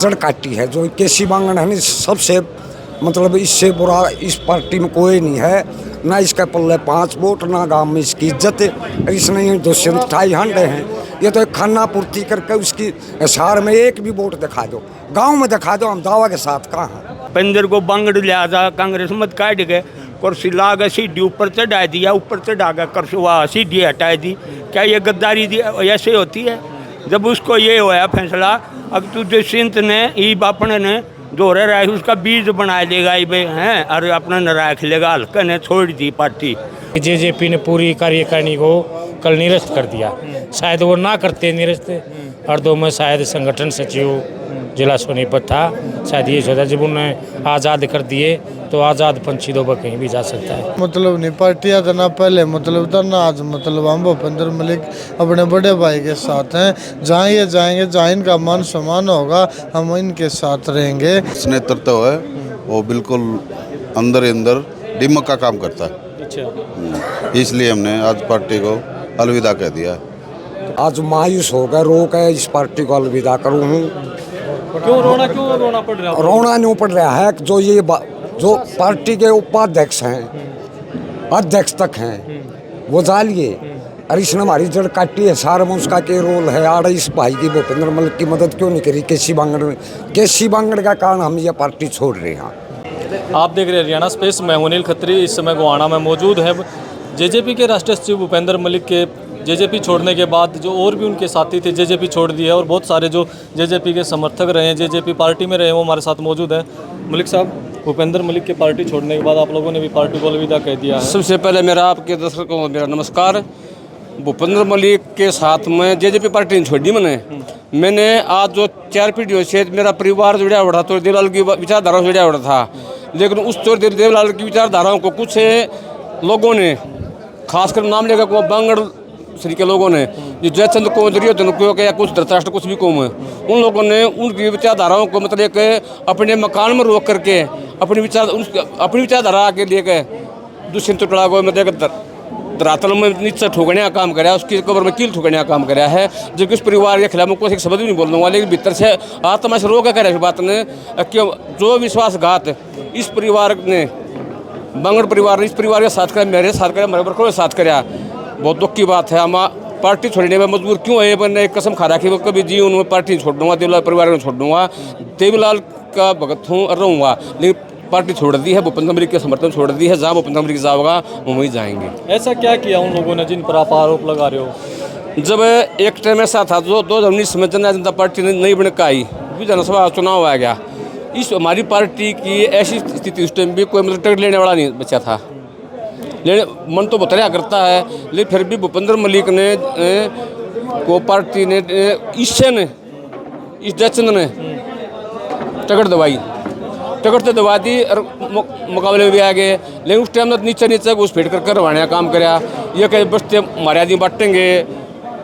जड़ काटी है जो केसी बांगड़ है सबसे मतलब इससे बुरा इस पार्टी में कोई नहीं है। ना इसका पल्ले 5 वोट ना गांव में इसकी इज्जत है। इसने 228 हंडे हैं। ये तो एक खाना पूर्ति करके उसकी शहर में एक भी वोट दिखा दो, गांव में दिखा दो, हम दावा के साथ कहाँ हैं। पंजर को बांगड़ लिया जा कांग्रेस मत काट गए, कुर्सी ला गए, सीढ़ी ऊपर चढ़ा दिया, ऊपर चढ़ा गया कुर्सी वहाँ सीढ़ी हटा दी। क्या ये गद्दारी ऐसे होती है? जब उसको ये होया फैसला, अब तुझे सिंत ने ई बापने ने दोहरे राय उसका बीज बना लेगा हैं और अपना न राख लेगा, हल्का ने छोड़ दी पार्टी। जेजेपी ने पूरी कार्यकारिणी को कल निरस्त कर दिया। शायद वो ना करते निरस्त, और दो में शायद संगठन सचिव जिला सोनीपत था, शायद ये सोचा जब उन्हें आज़ाद कर दिए तो आज़ाद पंछी दो कहीं भी जा सकता है। मतलब नहीं पार्टियां था ना पहले मतलब था ना आज मतलब हम भूपेंद्र मलिक अपने बड़े भाई के साथ हैं। जहाँ ये जाएंगे, जहाँ इनका मान सम्मान होगा, हम इनके साथ रहेंगे। नेतृत्व है वो बिल्कुल अंदर अंदर दिमाग का काम करता है। अच्छा, इसलिए हमने आज पार्टी को अलविदा कह दिया। आज मायूस हो गया, रो के इस पार्टी को अलविदा करूँ हूँ। क्यों रोना पड़ रहा है? रोना नहीं पड़ रहा है जो जो पार्टी के उपाध्यक्ष हैं, अध्यक्ष तक हैं, वो जालिए और इसने हमारी जड़ काटी है। सारा में उसका क्या रोल है? आड़ इस भाई की भूपेंद्र मलिक की मदद क्यों नहीं करी केसी बांगड़ में? केसी बांगड़ का कारण हम ये पार्टी छोड़ रहे हैं। आप देख रहे हैं हरियाणा स्पेस, मैं अनिल खत्री इस समय गोहाना में मौजूद है। जेजेपी के राष्ट्रीय सचिव भूपेंद्र मलिक के जेजेपी छोड़ने के बाद जो और भी उनके साथी थे जेजेपी छोड़ दिया, और बहुत सारे जो जेजेपी के समर्थक रहे हैं, जेजेपी पार्टी में रहे, वो हमारे साथ मौजूद हैं। मलिक साहब, भूपेंद्र मलिक की पार्टी छोड़ने के बाद आप लोगों ने भी पार्टी को अलविदा कह दिया है। सबसे पहले मेरा आपके दर्शकों को मेरा नमस्कार। भूपेंद्र मलिक के साथ में जेजेपी पार्टी ने छोड़ी। मैंने आज जो 4 पीढ़ियों से मेरा परिवार जुड़ा हुआ था, तो देवलाल की विचारधारा से जुड़ा हुआ था, लेकिन उस देवलाल की विचारधाराओं को कुछ लोगों ने, खासकर नाम लेकर को बांगड़ श्री के लोगों ने, जो जयचंद को दुर्योधन को या कुछ धृतराष्ट्र कुछ भी कौम है, उन लोगों ने उनकी विचारधाराओं को मतलब एक अपने मकान में रोक करके अपनी विचारधारा आगे लेकर दुष्यंत टोला को मतलब धरातल में नीचे ठोकने का काम कराया, उसकी कब्र में कील ठोकने का काम कराया है। जबकि उस परिवार के खिलाफ मैं कोई एक शब्द भी नहीं बोल दूँगा, लेकिन भीतर से आत्मा से रोक कर बात ने कि जो विश्वासघात इस परिवार ने, बांगड़ परिवार ने इस परिवार के साथ कराया, मेरे साथ कराया, मेरे बरखों के साथ कराया, बहुत दुख की बात है। हम पार्टी छोड़ने में मजबूर क्यों है? मैंने एक कसम खा रखी वो कभी जी उन्होंने पार्टी छोड़ दूँगा, देवलाल परिवार को छोड़ दूँगा, देवलाल का भगत हूँ और रहूँगा, लेकिन पार्टी छोड़ दी है, भूपेंद्र मलिक के समर्थन छोड़ दी है। जहाँ भूपेंद्र मलिक जाओगा वो वहीं जाएंगे। ऐसा क्या किया उन लोगों ने जिन पर आप आरोप लगा रहे हो? जब एक टाइम ऐसा था जो 2019 में जनता पार्टी ने नई बन के आई, विधानसभा चुनाव आ गया, इस हमारी पार्टी की ऐसी स्थिति उस टाइम भी कोई मतलब टिकट लेने वाला नहीं बचा था। लेकिन मन तो बतरिया करता है, लेकिन फिर भी भूपेंद्र मलिक ने को पार्टी ने इस जयचंद ने टिकट तो दबा दी और मुकाबले में भी आ गए। लेकिन उस टाइम में नीचे घुस-पैठ कर करवाने का काम कराया। ये कहीं बस्ते हमारे आदमी बांटेंगे,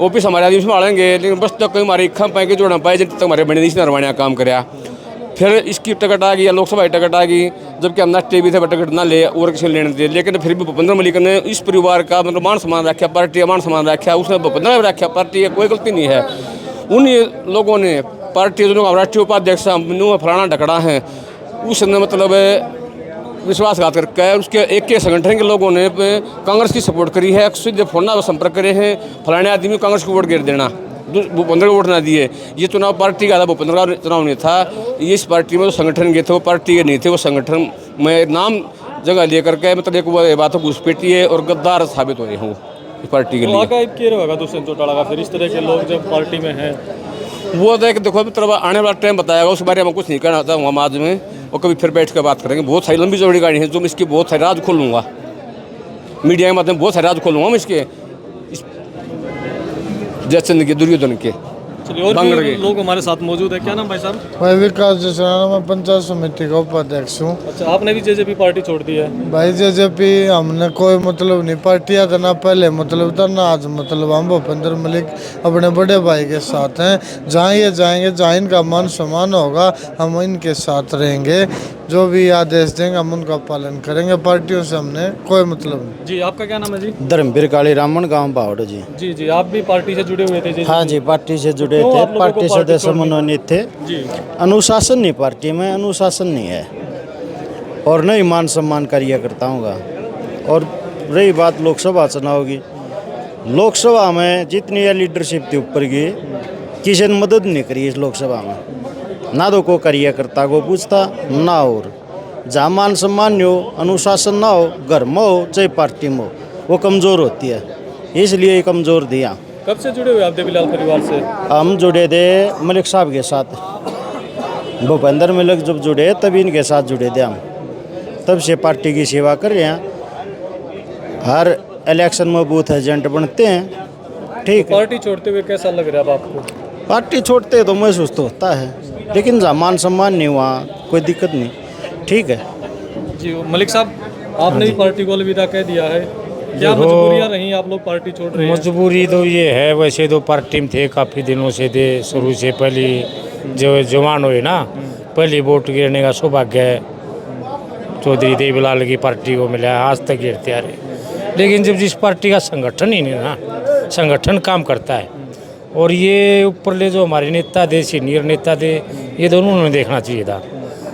ऑफिस हमारे आदमी संभालेंगे, लेकिन बस तक कहीं हमारे इक्खा पाएंगे जोड़ना पाए जब तक हमारे बने नहीं नरवाने का काम कराया। फिर इसकी टिकट आ गई, लोकसभा टिकट आ गई, जबकि हम नाट्य भी थे टिकट ना ले और किसी लेने दिए। लेकिन फिर भी भूपेंद्र मलिक ने इस परिवार का मतलब मान सम्मान रखा, पार्टी का मान सम्मान रखा, उसने भूपेंद्र ने रखा, पार्टी की कोई गलती नहीं है। उन्हीं लोगों ने पार्टी जो राष्ट्रीय उपाध्यक्ष फलाना ढकड़ा है, उसने मतलब विश्वासघात करके उसके एक के संगठन के लोगों ने कांग्रेस की सपोर्ट करी है, सीधे फोन संपर्क करे हैं, फलाने आदमी कांग्रेस को वोट गिर देना, भूपेंद्र को वोट ना दिए। ये चुनाव पार्टी का था, भूपेंद्र का चुनाव नहीं था। इस पार्टी में जो संगठन गए थे वो पार्टी के नहीं थे, वो संगठन में नाम जगह लेकर के मतलब एक बातों घुसपैठी है और गद्दार साबित हो रहे हैं इस पार्टी के लिए। दुष्यंत चौटाला फिर इस तरह के लोग जब पार्टी में हैं, वो देखो मतलब आने वाला टाइम बताएगा, उस बारे में कुछ नहीं कहना चाहूँगा हम आज में, और कभी फिर बैठ कर बात करेंगे। बहुत सारी लंबी चौड़ी गाड़ी है जो मैं इसकी बहुत सारी राज खोलूँगा, मीडिया के माध्यम बहुत सारे राज खोलूँगा मैं इसके, जयचंद के, दुर्योधन के। चलिए, और भी लोग हमारे साथ मौजूद है। क्या नाम भाई साहब? भाई विकास जसराना, मैं पंचायत समिति का उपाध्यक्ष हूँ। अच्छा, आपने भी जेजेपी पार्टी छोड़ दी है? भाई जेजेपी हमने कोई मतलब नहीं, पार्टियां था ना पहले मतलब था ना आज मतलब हम भूपेंद्र मलिक अपने बड़े भाई के साथ हैं। जहाँ ये जाएंगे, जहाँ इनका मान सम्मान होगा, हम इनके साथ रहेंगे। जो भी आदेश देंगे हम उनका पालन करेंगे। पार्टियों से हमने कोई मतलब नहीं। जी, आपका क्या नाम है जी? धर्मवीर काली रामन गांव बावड़ जी। जी जी, आप भी पार्टी से जुड़े हुए थे जी? हाँ जी, पार्टी से जुड़े क्यों थे, आप लोगों को पार्टी पार्टी सदस्य छोड़नी? मनोनीत थे। जी अनुशासन नहीं, पार्टी में अनुशासन नहीं है और नहीं मान सम्मान कार्यकर्ताओं का। और रही बात लोकसभा चुनाव की, लोकसभा में जितनी ये लीडरशिप थी ऊपर की, किसी ने मदद नहीं करी इस लोकसभा में, ना तो को कार्यकर्ता को पूछता ना। और जहाँ मान सम्मान नहीं हो, अनुशासन ना हो, घर में हो चाहे पार्टी में हो, वो कमज़ोर होती है, इसलिए कमज़ोर दिया। कब से जुड़े हुए आप देवीलाल परिवार से? हम जुड़े थे मलिक साहब के साथ, भूपेंद्र मलिक जब जुड़े तभी इनके साथ जुड़े थे हम, तब से पार्टी की सेवा कर रहे हैं। हर इलेक्शन में बूथ एजेंट बनते हैं। ठीक है, पार्टी छोड़ते हुए कैसा लग रहा है अब आपको? पार्टी छोड़ते तो महसूस तो होता है, लेकिन जहाँ मान सम्मान नहीं हुआ कोई दिक्कत नहीं, ठीक है। जी मलिक साहब, आपने भी पार्टी को अलविदा कह दिया है, क्या मजबूरियां रही आप लोग पार्टी छोड़ रहे हैं? मजबूरी तो ये है, वैसे तो पार्टी में थे काफ़ी दिनों से थे, शुरू से पहली जो जवान हुए ना, पहली वोट गिरने का सौभाग्य है चौधरी देवीलाल की पार्टी को मिला है, आज तक गिरते आ रहे। लेकिन जब जिस पार्टी का संगठन ही नहीं ना, संगठन काम करता है, और ये ऊपरले जो हमारे नेता थे, सीनियर नेता थे, ये दोनों उन्होंने देखना चाहिए था।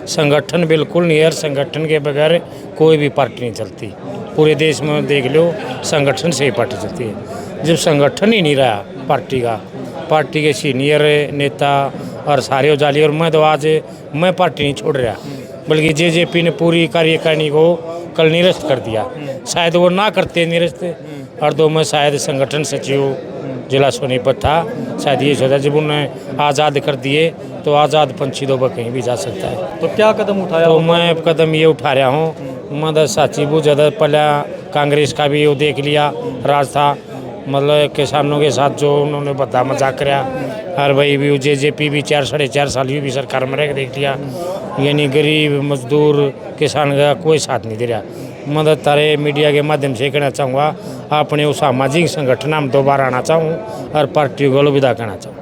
संगठन बिल्कुल नहीं है, संगठन के बगैर कोई भी पार्टी नहीं चलती। पूरे देश में देख लो, संगठन से ही पार्टी चलती है। जब संगठन ही नहीं रहा पार्टी का, पार्टी के सीनियर नेता और सारे उजाली, और मैं तो आज मैं पार्टी नहीं छोड़ रहा, बल्कि जेजेपी ने पूरी कार्यकारिणी को कल निरस्त कर दिया। शायद वो ना करते निरस्त, और तो मैं शायद संगठन सचिव जिला सोनीपत था, शायद ये सोचा जब उन्हें आज़ाद कर दिए तो आज़ाद पंछी तो वह कहीं भी जा सकता है। तो क्या कदम उठाया? तो मैं कदम ये उठा रहा हूँ, मैं तो साची वो ज़्यादा पहले कांग्रेस का भी वो देख लिया राज था, मतलब किसानों के साथ जो उन्होंने बता मजाक कराया, और भाई भी जेजेपी भी 4 साढ़े 4 साल भी सरकार में रह देख लिया, यानी गरीब मजदूर किसान का कोई साथ नहीं दे रहा। मैं तारे मीडिया के माध्यम से कहना चाहूँगा, अपने उस सामाजिक संगठन में दोबारा आना चाहूँ और पार्टी को अलविदा कहना चाहूँ।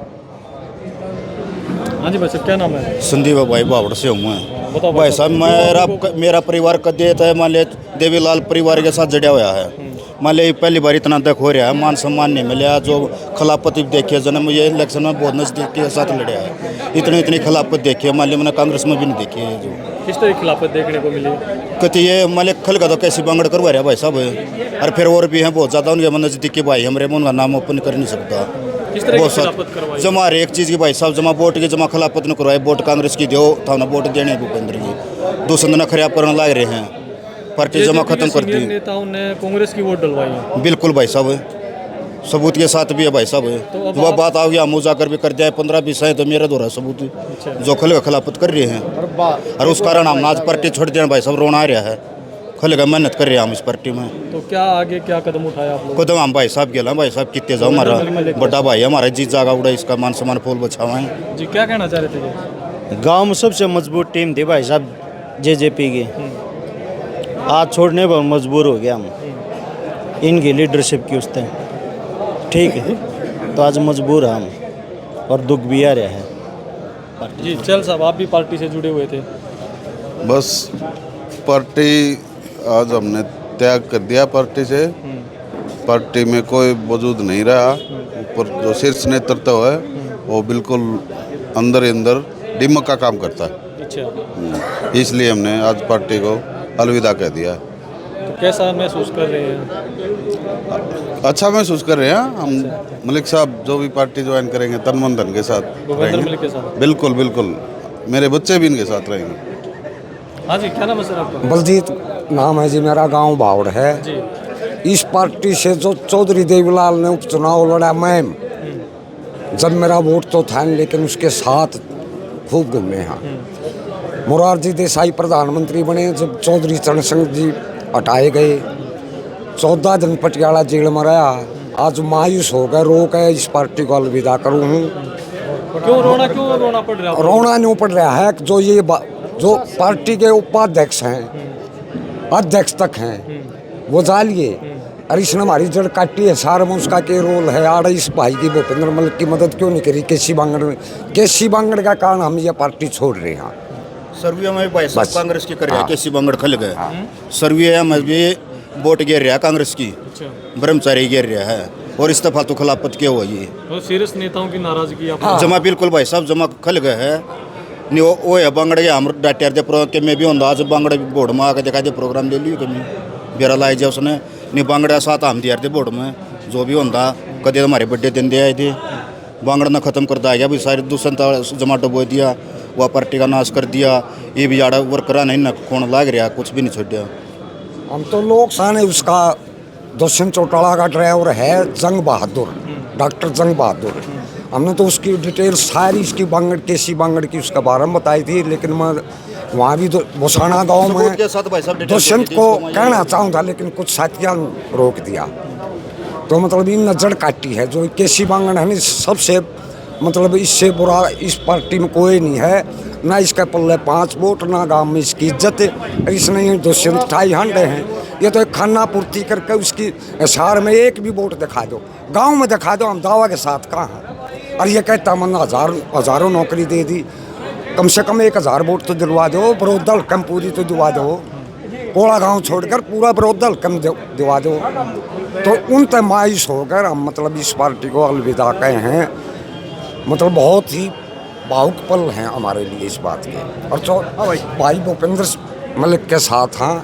हाँ जी भाई साहब, क्या नाम है? संदीप भाई बावड़ से हूँ मैं। बताओ भाई साहब, मेरा परिवार कदे है, मान लिया देवीलाल परिवार के साथ जड़ा हुआ है। मान लिया पहली बार इतना दुख हो रहा है, मान सम्मान नहीं मिला, जो खिलाफत देखी है जन्म ये इलेक्शन में बहुत नजदीक के साथ लड़ा है, इतनी खिलाफत देखी है, मान लिया मैंने कांग्रेस में भी नहीं देखी है। जो किस तरह की खिलाफत देखने को मिली? कहते ये मान लिया खल का तो कैसी बांगड़ करवा रहा भाई साहब, और फिर और भी हैं बहुत ज़्यादा उनके नजदीकी भाई, हमारे उनका नाम ओपन कर नहीं सकता। किस तरह की खिलाफत करवाई? जमा हर एक चीज़ की भाई साहब, जमा वोट की जमा खिलाफत न करवाए, वोट कांग्रेस की दो था ना, वोट देने भूपेंद्र जी दूसरे दिन खरिया करने लग रहे हैं, पार्टी जमा खत्म कर दी। नेताओं ने कांग्रेस की वोट डलवाई है? बिल्कुल भाई साहब, सबूत के साथ भी है भाई साहब। तो वह बात आ गया, हम उजागर भी कर दिया, 15-20 है तो मेरा दोहरा सबूत जो खल का खिलाफत कर रहे हैं, और उस कारण हम आज पार्टी छोड़ दिया भाई साहब, रोना आ रहा है, खल का मेहनत कर रहे हैं हम इस पार्टी में। तो क्या आगे क्या कदम उठाया आप लोग? कदम हम भाई साहब गेला, भाई साहब कितने जाओ, हमारा बड़ा भाई हमारा जीत जागा उड़ा, इसका मान सम्मान फूल बचावाएं। जी क्या कहना चाह रहे थे ये? गांव में सबसे मजबूत टीम थी भाई साहब जेजेपी की, आज छोड़ने पर मजबूर हो गया हम इनकी लीडरशिप की उससे, ठीक है, तो आज मजबूर हैं हम, और दुख भी आ रहा है। जी चल साहब, आप भी पार्टी से जुड़े हुए थे? बस पार्टी आज हमने त्याग कर दिया पार्टी से, पार्टी में कोई वजूद नहीं रहा। ऊपर जो शीर्ष नेतृत्व है वो बिल्कुल अंदर ही अंदर दिमाग का काम करता है। अच्छा, इसलिए हमने आज पार्टी को अलविदा कह दिया। तो कैसा महसूस कर रहे हैं? अच्छा महसूस कर रहे हैं हम। मलिक साहब जो भी पार्टी ज्वाइन करेंगे तन मन धन के साथ भूपेंद्र मलिक के साथ? बिल्कुल बिल्कुल, मेरे बच्चे भी इनके साथ रहेंगे। हाँ जी, क्या नाम है सर आपका? बलजीत नाम है जी, मेरा गांव बावड़ है जी। इस पार्टी से जो चौधरी देवीलाल ने उपचुनाव लड़ा, मैं जब मेरा वोट तो था नहीं, लेकिन उसके साथ खूब घूमे हैं। मोरारजी देसाई प्रधानमंत्री बने, जब चौधरी चरण सिंह जी हटाए गए, 14 दिन पटियाला जेल में रहा, आज मायूस हो गए, रो के इस पार्टी को अलविदा करूँ हूँ। क्यों रोना पड़ रहा है? रोना नहीं पड़ रहा है, जो ये जो पार्टी के उपाध्यक्ष हैं, अध्यक्ष तक हैं, वो जालिए, और इसने हमारी जड़ काटी है, सार में उसका क्या रोल है। आड़ इस भाई की भूपेंद्र मलिक की मदद क्यों नहीं करी केसी बांगड़ में? केसी बांगड़ का कारण हम ये पार्टी छोड़ रहे हैं। सर्वे में भाई साहब बस। कांग्रेस की कर रहा है हाँ। केसी बांगड़ खल गए सर्वे में भी वोट गिर रहा है कांग्रेस की ब्रह्मचारी गिर रहा है और इस्तीफा तो खिलाफत के हुआ ये तो सीरियस नेताओं की नाराजगी आप जमा बिल्कुल भाई साहब जमा खल गए है नहीं वो है बांगड़े हम डाटर दे प्रोग्राम के में भी होंगे आज बांगड़े बोर्ड में आके दिखा दे प्रोग्राम ले लियो कमी बेरा लाई जाए उसने नहीं बांगड़े साथ हम दिया थे बोर्ड में जो भी होंगे कदे हमारे बड्डे दिन दे आए थे बांगड़ा ने ख़त्म कर दिया भी सारी दूसरा जमाटो बो दिया वह पार्टी का नाश कर दिया ये भी जाड़ा वर्करा नहीं न खून लाग रहा कुछ भी नहीं छोड़ा हम तो लोग साने उसका दुष्यंत चौटाला का ड्राइवर है जंग बहादुर, डॉक्टर जंग बहादुर। हमने तो उसकी डिटेल सारी इसकी बांगड़ केसी बांगड़ की उसका बारे में बताई थी, लेकिन मैं वहाँ भी भुसाना गांव सबूत के साथ भाई साहब में डिटेल दुष्यंत दे दी, को इसको कहना चाहूँगा, लेकिन कुछ साथियों ने रोक दिया। तो मतलब इन नजर काटी है जो केसी बांगड़ है ना, सबसे मतलब इससे बुरा इस पार्टी में कोई नहीं है, ना इसका पल्ले 5 वोट, ना गांव में इसकी इज्जत है। इसने ये दुष्यंत ठाई हंडे हैं, ये तो एक खाना पूर्ति करके उसकी शहर में एक भी वोट दिखा दो, गांव में दिखा दो, हम दावा के साथ कहाँ हैं। और ये कहता मैंने हज़ारों नौकरी दे दी, कम से कम 1000 वोट तो दिलवा दो, बरोदल कम पूरी तो दिलवा दो, कोड़ा गांव छोड़कर पूरा बरोदल कम दिलवा दो। तो उन तय मायूस होकर हम मतलब इस पार्टी को अलविदा कहे हैं। मतलब बहुत ही भावुक पल हैं हमारे लिए इस बात के। और भाई भूपेंद्र मलिक के साथ हाँ,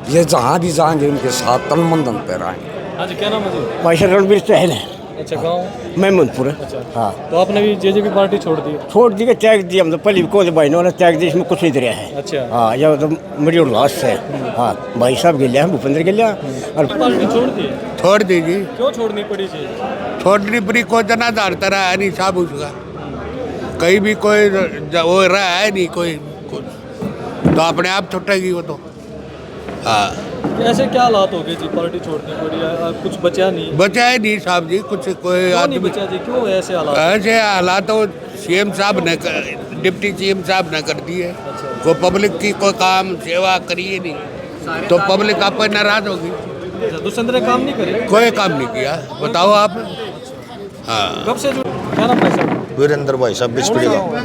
ये जहाँ भी जाएंगे उनके साथ तन मन धन पे रहेंगे। हाँ जी, क्या नाम है जी? भाई सर रणबीर चहल है। अच्छा, गाँव महमूदपुर। अच्छा, हाँ, तो आपने भी जेजेपी पार्टी छोड़ दी? छोड़ दी के त्याग दिया, हम तो पहले कौन भाई ने त्याग दिया, इसमें कुछ नहीं दे रहा है। अच्छा, हाँ, यह तो मेरी उल्लास है। हाँ, भाई साहब गिलिया है, भूपेंद्र गिलिया और पार्टी छोड़ दी? छोड़ दीजिए, क्यों छोड़नी पड़ी जी? छोड़नी पड़ी कोई जनाधार तरह है नहीं साहब उसका, कहीं भी कोई वो रहा है नहीं कोई कुछ, तो अपने आप छुटेगी वो तो। हाँ, ऐसे क्या हालात हो गए जी, पार्टी छोड़नी पड़ी? कुछ बचा नहीं? बचा है नहीं साहब जी कुछ, कोई क्यों नहीं आदमी बचा जी? क्यों ऐसे हालात? ऐसे हालात तो सीएम साहब ने डिप्टी सीएम साहब ने कर दिए। कोई पब्लिक की कोई काम सेवा करिए नहीं, तो पब्लिक आप पर नाराज होगी। दुष्यंत ने काम नहीं करे? कोई काम नहीं किया, बताओ आप। हाँ, कब से जो क्या नाम है सर? वीरेंद्र भाई साहब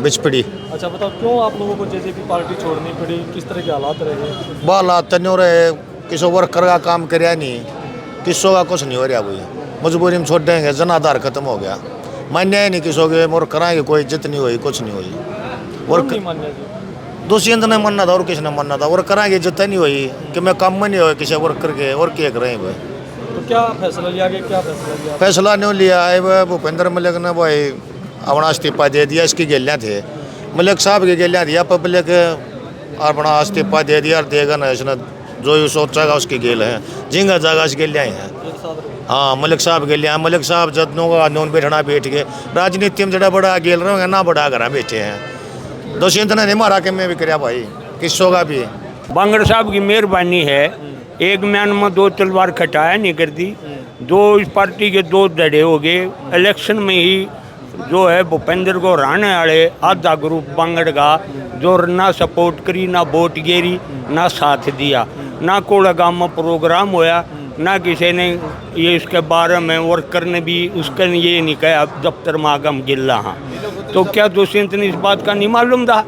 बिचपड़ी। अच्छा, बताओ क्यों आप लोगों को जेजेपी पार्टी छोड़नी पड़ी? किस तरह के हालात रहे? हालात तो नहीं हो रहे, किसी वर्कर का काम कराया नहीं, किसों का कुछ नहीं हो रहा, भाई मजबूरी में छोड़ देंगे, जनाधार खत्म हो गया, मान्य है नहीं किसों के मोर कराएंगे, कोई इज्जत नहीं हुई, कुछ नहीं हुई। कौन नहीं मान्य जी? दुष्यंत ने मानना था और किसने मानना था, और कराएंगे इज्जत नहीं हुई कि मैं काम में नहीं हुआ किसी वर्कर के, और क्या करें भाई। तो क्या फैसला लिया गया? क्या फैसला लिया? फैसला नहीं लिया है वह भूपेंद्र मलिक ने भाई अपना इस्तीफा दे दिया, इसकी गेलियाँ थे मलिक साहब की गेलियाँ दिया, पब्लिक अपना इस्तीफा दे दिया और देगा ना, इसने जो ये सोचेगा उसकी गेल है, जिंगा जागा इस गेलियाँ हैं। हाँ, मलिक साहब गेलियाँ, मलिक साहब जतनों का नून बैठना बैठ के राजनीति में जड़ा बड़ा गेल रहे ना बड़ा घर बैठे हैं। दुष्यंत ने नहीं मारा कि मैं भी कराया भाई, किसों का भी। बांगड़ साहब की मेहरबानी है, एक म्यान में 2 तलवार खटाया नहीं कर दी, 2 इस पार्टी के 2 धड़े हो गए। इलेक्शन में ही जो है भूपेंद्र को हराने वाले आधा ग्रुप बांगड़ का जो ना सपोर्ट करी, ना वोट गिरी, ना साथ दिया, ना कोड़ा गाँव में प्रोग्राम होया, ना किसी ने ये इसके बारे में वर्कर ने भी उसका ये नहीं कहा दफ्तर में आगम गिल्ला। हाँ, तो क्या दुष्यंत ने इस बात का नहीं मालूम था?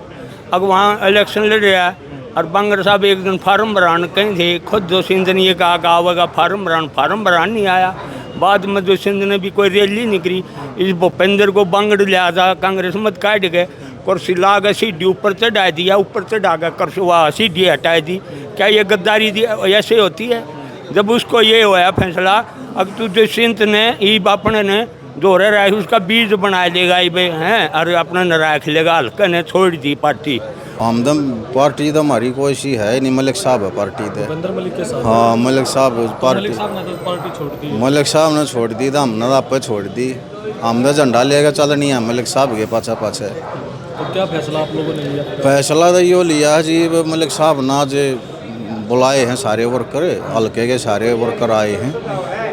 अब वहाँ इलेक्शन लड़ रहा है और बांगड़ साहब एक दिन फार्म भरान कहीं थे, खुद दुष्यंत ने ये कहा कि आवेगा फार्म भरान नहीं आया। बाद में दुष्यंत ने भी कोई रैली नहीं करी, इस भूपेंद्र को बांगड़ लिहाजा कांग्रेस मत काट गए, कुर्सी लाकर सीढ़ी ऊपर चढ़ा दिया, ऊपर चढ़ाकर कुर्सी वहाँ सीढ़ी हटा दी। क्या ये गद्दारी दी ऐसे होती है? जब उसको ये होया फैसला, अब तो दुष्यंत ने ई बापने ने दोहरे रहा उसका बीज बना लेगा हैं, और अपना न रख लेगा, हल्का ने छोड़ दी पार्टी। हमदम पार्टी तो हमारी कोई सी है नहीं, मलिक साहब है पार्टी थे। भूपेंद्र मलिक के साथ? हाँ, मलिक साहब पार्टी, मलिक साहब ने तो पार्टी छोड़ दी। मलिक साहब ने छोड़ दी तो हमने आप पे छोड़ दी, हमने झंडा लेकर चल नहीं है मलिक साहब के पाछे पाछे। तो क्या फैसला आप लोगों ने लिया? फैसला तो यो लिया जी, मलिक साहब ना जे बुलाए हैं सारे वर्कर, हल्के के सारे वर्कर आए हैं,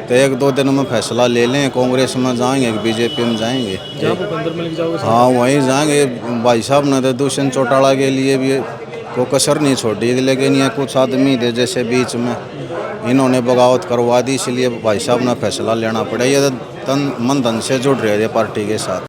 तो 1-2 दिन में फैसला ले लें, कांग्रेस में जाएंगे बीजेपी में जाएंगे। जहाँ भूपेंद्र मलिक जाओगे? हाँ, वहीं जाएंगे। भाई साहब ने तो दुष्यंत चौटाला के लिए भी कोई कसर नहीं छोड़ी, लेकिन ये कुछ आदमी थे जैसे बीच में इन्होंने बगावत करवा दी, इसलिए भाई साहब ने फैसला लेना पड़ा। ये तन मन धन से जुड़ रहे थे पार्टी के साथ।